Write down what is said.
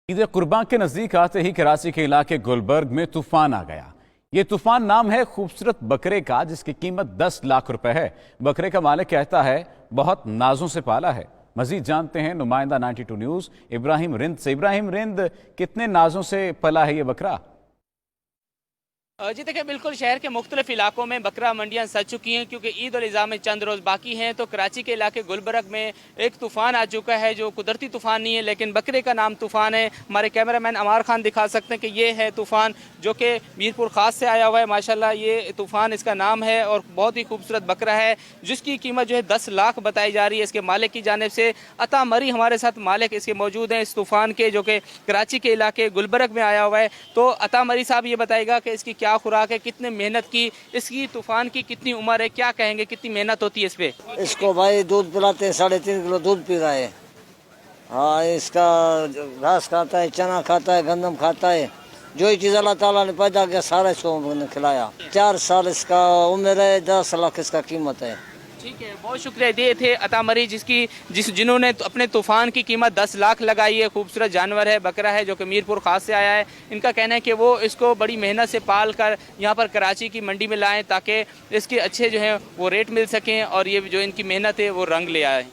ईद कुर्बान के नजदीक आते ही कराची के इलाके गुलबर्ग में तूफान आ गया। ये तूफान नाम है खूबसूरत बकरे का, जिसकी कीमत 10 लाख रुपए है। बकरे का मालिक कहता है बहुत नाजों से पाला है। मजीद जानते हैं नुमाइंदा 92 न्यूज इब्राहिम रिंद से। इब्राहिम रिंद, कितने नाजों से पला है ये बकरा? जी देखिए, बिल्कुल शहर के मुख्तलिफ इलाकों में बकरा मंडियां सज चुकी हैं क्योंकि ईद उल अज़हा में चंद रोज़ बाकी हैं। तो कराची के इलाके गुलबर्ग में एक तूफ़ान आ चुका है जो कुदरती तूफ़ान नहीं है लेकिन बकरे का नाम तूफ़ान है। हमारे कैमरामैन अमार खान दिखा सकते हैं कि ये है तूफ़ान जो कि मीरपुर ख़ास से आया हुआ है। माशाल्लाह ये तूफ़ान इसका नाम है और बहुत ही खूबसूरत बकरा है जिसकी कीमत जो है 10 लाख बताई जा रही है। इसके मालिक की जानिब से अता मरी हमारे साथ मालिक इसके मौजूद हैं इस तूफ़ान के, जो कि कराची के इलाके गुलबर्ग में आया हुआ है। तो अता मरी साहब ये बताएगा कि इसकी क्या खुराक है, कितने मेहनत की, इसकी तूफान की कितनी उम्र है, क्या कहेंगे, कितनी मेहनत होती है इस पे? इसको भाई दूध पिलाते हैं, 3.5 किलो दूध पी रहा है। हाँ, इसका घास खाता है, चना खाता है, गंदम खाता है। जो ही चीज़ अल्लाह ताला ने पैदा किया सारा इसको खिलाया। 4 साल इसका उम्र है, 10 लाख इसका कीमत है। ठीक है, बहुत शुक्रिया। ये थे अता मरी जिन्होंने अपने तूफान की कीमत 10 लाख लगाई है। खूबसूरत जानवर है, बकरा है जो कि मीरपुर खास से आया है। इनका कहना है कि वो इसको बड़ी मेहनत से पाल कर यहाँ पर कराची की मंडी में लाएं ताकि इसके अच्छे जो हैं वो रेट मिल सकें और ये जो इनकी मेहनत है वो रंग ले आए।